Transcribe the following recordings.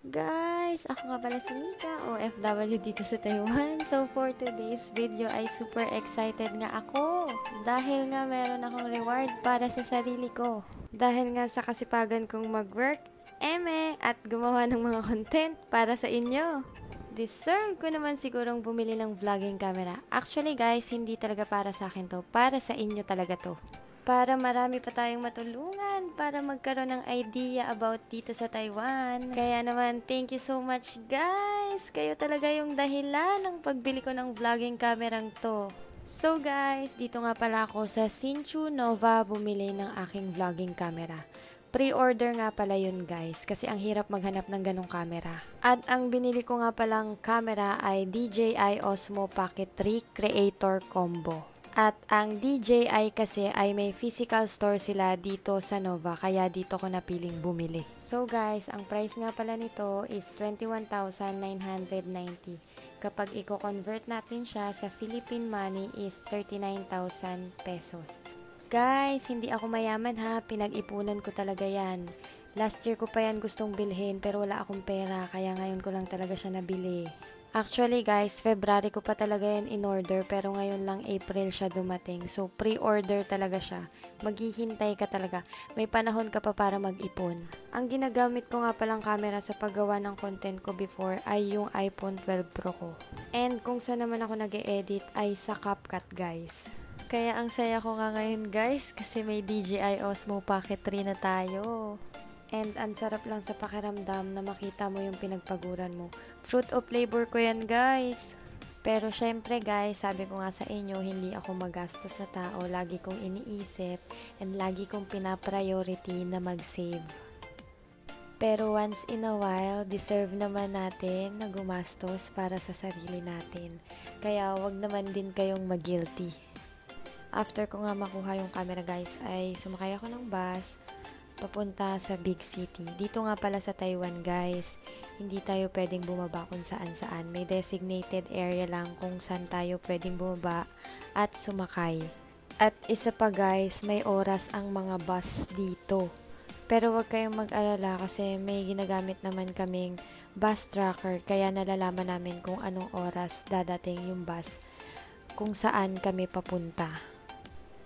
Guys, ako nga pala si Nika, OFW dito sa Taiwan. So, for today's video ay super excited nga ako. Dahil nga meron akong reward para sa sarili ko. Dahil nga sa kasipagan kong mag-work, at gumawa ng mga content para sa inyo. Deserve ko naman sigurong bumili ng vlogging camera. Actually guys, hindi talaga para sa akin to. Para sa inyo talaga to. Para marami pa tayong matulungan, para magkaroon ng idea about dito sa Taiwan. Kaya naman, thank you so much guys! Kayo talaga yung dahilan ng pagbili ko ng vlogging camerang to. So guys, dito nga pala ako sa Sinchu Nova bumili ng aking vlogging camera. Pre-order nga pala yun guys, kasi ang hirap maghanap ng ganong camera. At ang binili ko nga palang camera ay DJI Osmo Pocket 3 Creator Combo. At ang DJI kasi ay may physical store sila dito sa Nova, kaya dito ko napiling bumili. So guys, ang price nga pala nito is 21,990. Kapag i-convert natin siya sa Philippine money is 39,000 pesos. Guys, hindi ako mayaman ha, pinag-ipunan ko talaga yan. Last year ko pa yan gustong bilhin pero wala akong pera, kaya ngayon ko lang talaga siya nabili. Actually guys, February ko pa talaga yan in-order pero ngayon lang April siya dumating. So pre-order talaga siya. Maghihintay ka talaga. May panahon ka pa para mag-ipon. Ang ginagamit ko nga palang camera sa paggawa ng content ko before ay yung iPhone 12 Pro ko. And kung saan naman ako nag-e-edit ay sa CapCut guys. Kaya ang saya ko nga ngayon guys kasi may DJI Osmo Pocket 3 na tayo. And ang sarap lang sa pakiramdam na makita mo yung pinagpaguran mo. Fruit of labor ko yan guys. Pero syempre guys, sabi ko nga sa inyo, hindi ako magastos na tao. Lagi kong iniisip and lagi kong pinapriority na mag-save. Pero once in a while, deserve naman natin na gumastos para sa sarili natin. Kaya wag naman din kayong mag-guilty. After ko nga makuha yung camera guys, ay sumakay ako ng bus papunta sa big city. Dito nga pala sa Taiwan guys, hindi tayo pwedeng bumaba kung saan-saan. May designated area lang kung saan tayo pwedeng bumaba at sumakay. At isa pa guys, may oras ang mga bus dito. Pero wag kayong mag-alala kasi may ginagamit naman kaming bus tracker, kaya nalalaman namin kung anong oras dadating yung bus kung saan kami papunta.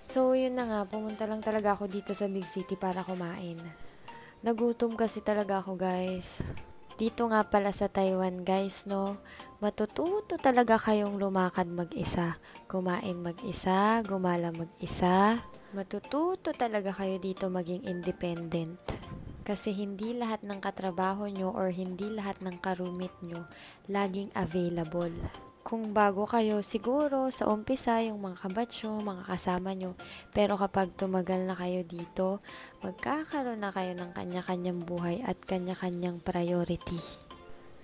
So, yun na nga, pumunta lang talaga ako dito sa big city para kumain. Nagutom kasi talaga ako, guys. Dito nga pala sa Taiwan, guys, no? Matututo talaga kayong lumakad mag-isa. Kumain mag-isa, gumala mag-isa. Matututo talaga kayo dito maging independent. Kasi hindi lahat ng katrabaho nyo or hindi lahat ng karumit nyo laging available. Kung bago kayo, siguro sa umpisa yung mga kabatch nyo, mga kasama nyo. Pero kapag tumagal na kayo dito, magkakaroon na kayo ng kanya-kanyang buhay at kanya-kanyang priority.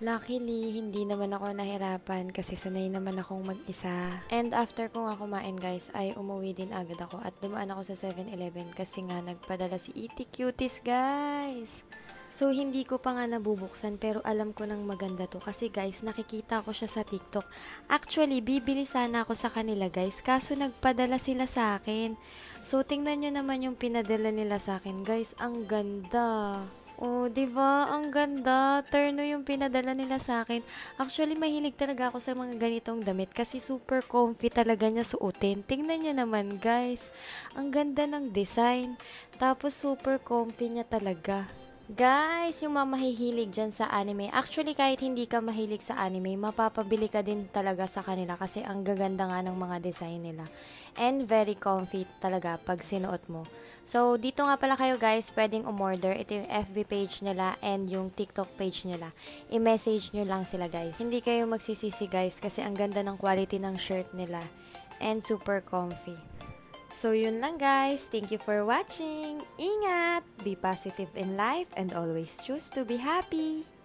Luckily, hindi naman ako nahirapan kasi sanay naman akong mag-isa. And after ko nga kumain guys, ay umuwi din agad ako at dumaan ako sa 7-Eleven kasi nga nagpadala si Iti Cuties guys. So, hindi ko pa nga nabubuksan pero alam ko nang maganda to kasi guys, nakikita ko siya sa TikTok. Actually, bibili sana ako sa kanila guys kaso nagpadala sila sa akin. So, tingnan nyo naman yung pinadala nila sa akin guys. Ang ganda. Oh, 'di ba? Ang ganda. Terno yung pinadala nila sa akin. Actually, mahilig talaga ako sa mga ganitong damit kasi super comfy talaga niya suotin. Tingnan niyo naman, guys. Ang ganda ng design. Tapos super comfy niya talaga. Guys, yung mga mahihilig dyan sa anime, actually kahit hindi ka mahilig sa anime, mapapabili ka din talaga sa kanila kasi ang gaganda nga ng mga design nila. And very comfy talaga pag sinuot mo. So, dito nga pala kayo guys, pwedeng umorder. Ito yung FB page nila and yung TikTok page nila. I-message nyo lang sila guys. Hindi kayo magsisisi guys kasi ang ganda ng quality ng shirt nila. And super comfy. So, yun lang guys. Thank you for watching. Ingat! Be positive in life and always choose to be happy.